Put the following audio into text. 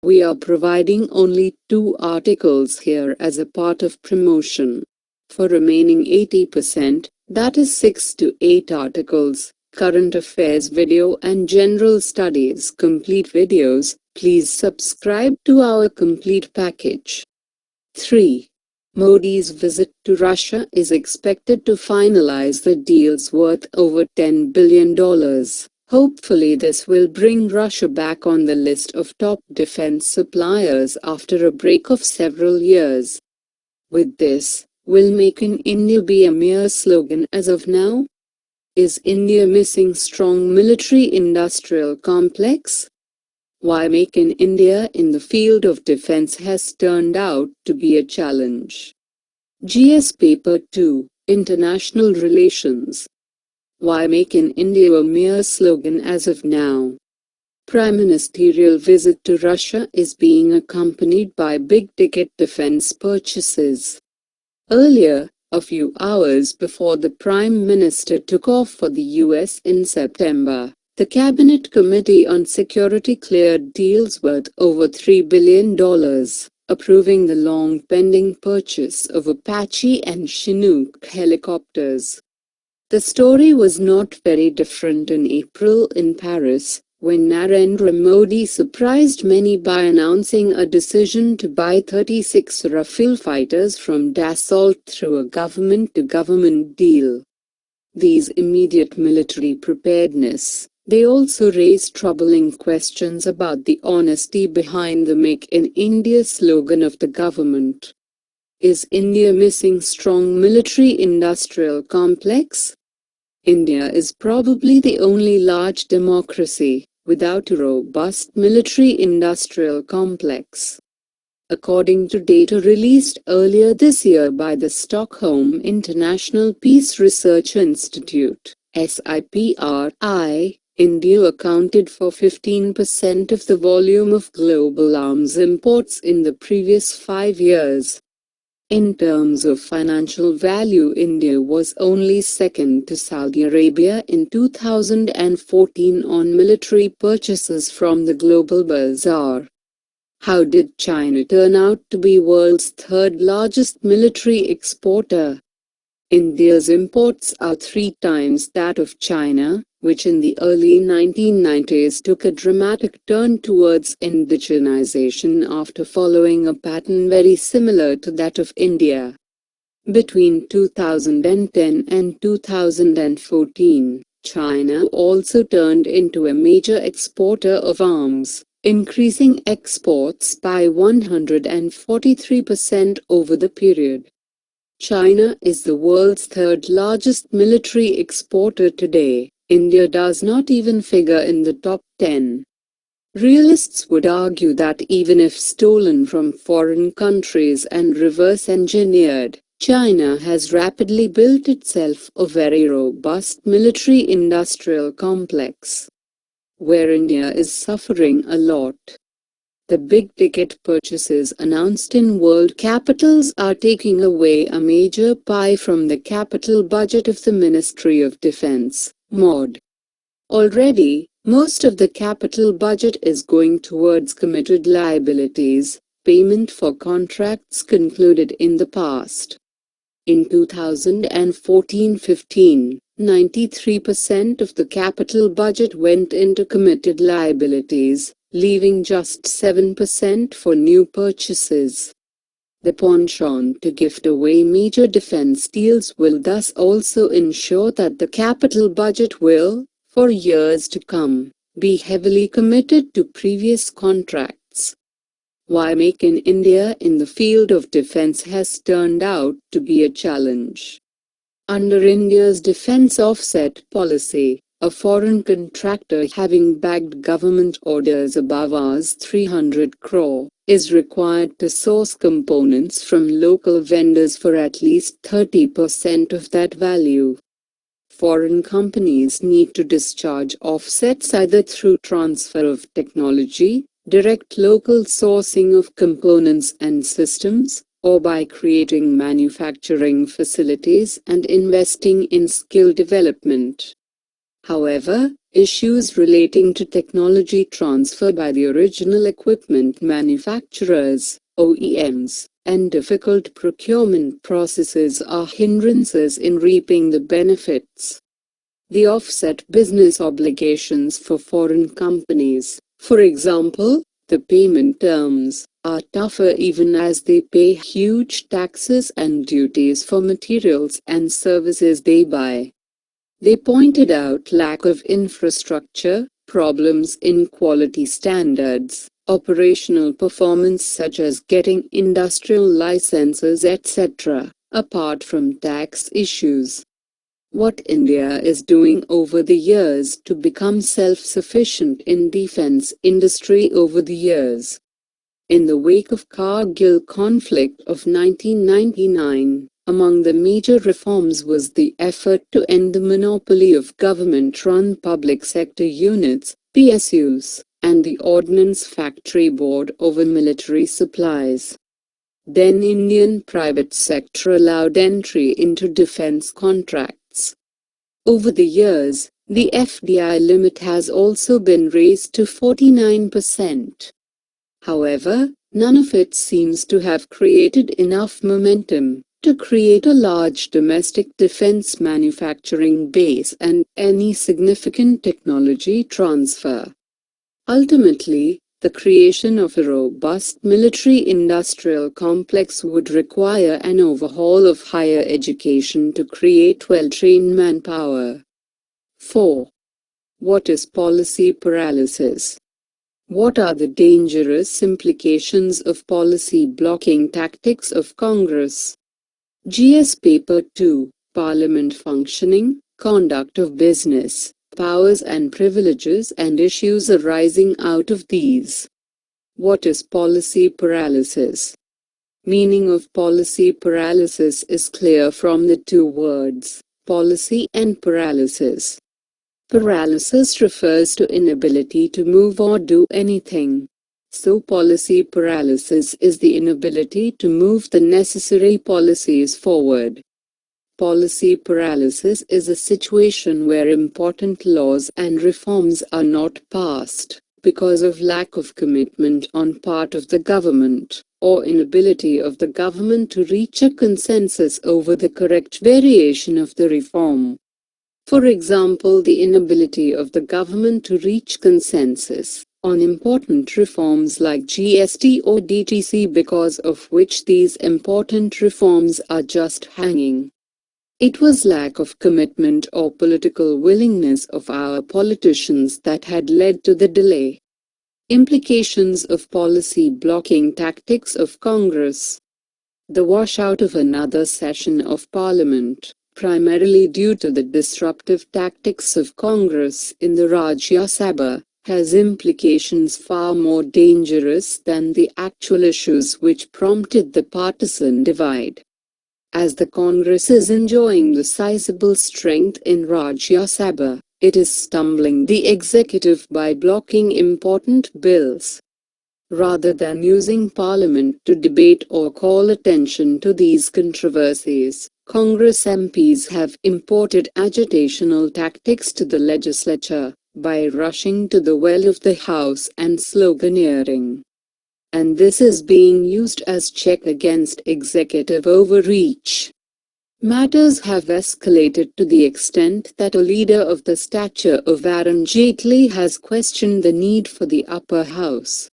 We are providing only 2 articles here as a part of promotion. For remaining 80%, that is 6 to 8 articles, current affairs video and general studies complete videos, please subscribe to our complete package. 3. Modi's visit to Russia is expected to finalize the deals worth over $10 billion. Hopefully this will bring Russia back on the list of top defense suppliers after a break of several years. With this, will Make in India be a mere slogan as of now? Is India missing strong military-industrial complex? Why Make in India in the field of defense has turned out to be a challenge. GS Paper 2, International Relations. Why Make in India a mere slogan as of now? Prime Ministerial visit to Russia is being accompanied by big-ticket defense purchases. Earlier, a few hours before the Prime Minister took off for the US in September, the Cabinet Committee on Security cleared deals worth over $3 billion, approving the long-pending purchase of Apache and Chinook helicopters. The story was not very different in April in Paris, when Narendra Modi surprised many by announcing a decision to buy 36 Rafale fighters from Dassault through a government-to-government deal. These immediate military preparedness, they also raise troubling questions about the honesty behind the Make in India slogan of the government. Is India missing strong military-industrial complex? India is probably the only large democracy without a robust military-industrial complex. According to data released earlier this year by the Stockholm International Peace Research Institute, SIPRI, India accounted for 15% of the volume of global arms imports in the previous 5 years. In terms of financial value, India was only second to Saudi Arabia in 2014 on military purchases from the global bazaar. How did China turn out to be world's third largest military exporter? India's imports are 3 times that of China, which in the early 1990s took a dramatic turn towards indigenization after following a pattern very similar to that of India. Between 2010 and 2014, China also turned into a major exporter of arms, increasing exports by 143% over the period. China is the world's third largest military exporter today. India does not even figure in the top 10. Realists would argue that even if stolen from foreign countries and reverse-engineered, China has rapidly built itself a very robust military-industrial complex, where India is suffering a lot. The big-ticket purchases announced in world capitals are taking away a major pie from the capital budget of the Ministry of Defense, MOD. Already, most of the capital budget is going towards committed liabilities, payment for contracts concluded in the past. In 2014-15, 93% of the capital budget went into committed liabilities, leaving just 7% for new purchases. The penchant to gift away major defense deals will thus also ensure that the capital budget will, for years to come, be heavily committed to previous contracts. Why Make in India in the field of defense has turned out to be a challenge. Under India's defense offset policy, a foreign contractor having bagged government orders above Rs 300 crore is required to source components from local vendors for at least 30% of that value. Foreign companies need to discharge offsets either through transfer of technology, direct local sourcing of components and systems, or by creating manufacturing facilities and investing in skill development. However, issues relating to technology transfer by the original equipment manufacturers, OEMs, and difficult procurement processes are hindrances in reaping the benefits. They offset business obligations for foreign companies. For example, the payment terms are tougher even as they pay huge taxes and duties for materials and services they buy. They pointed out lack of infrastructure, problems in quality standards, operational performance such as getting industrial licenses etc., apart from tax issues. What India is doing over the years to become self-sufficient in defense industry over the years. In the wake of Kargil conflict of 1999, among the major reforms was the effort to end the monopoly of government-run public sector units, PSUs, and the Ordnance Factory Board over military supplies. Then Indian private sector allowed entry into defense contracts. Over the years, the FDI limit has also been raised to 49%. However, none of it seems to have created enough momentum to create a large domestic defense manufacturing base and any significant technology transfer. Ultimately, the creation of a robust military-industrial complex would require an overhaul of higher education to create well-trained manpower. 4. What is policy paralysis? What are the dangerous implications of policy blocking tactics of Congress? GS Paper 2, Parliament Functioning, Conduct of Business, Powers and Privileges and Issues Arising Out of These. What is policy paralysis? Meaning of policy paralysis is clear from the two words, policy and paralysis. Paralysis refers to inability to move or do anything. So policy paralysis is the inability to move the necessary policies forward. Policy paralysis is a situation where important laws and reforms are not passed because of lack of commitment on part of the government, or inability of the government to reach a consensus over the correct variation of the reform. For example, the inability of the government to reach consensus on important reforms like GST or DTC, because of which these important reforms are just hanging. It was lack of commitment or political willingness of our politicians that had led to the delay. Implications of policy blocking tactics of Congress. The washout of another session of Parliament, primarily due to the disruptive tactics of Congress in the Rajya Sabha, has implications far more dangerous than the actual issues which prompted the partisan divide. As the Congress is enjoying the sizable strength in Rajya Sabha, it is stumbling the executive by blocking important bills. Rather than using Parliament to debate or call attention to these controversies, Congress MPs have imported agitational tactics to the legislature by rushing to the well of the House and sloganeering. And this is being used as check against executive overreach. Matters have escalated to the extent that a leader of the stature of Arun Jaitley has questioned the need for the upper house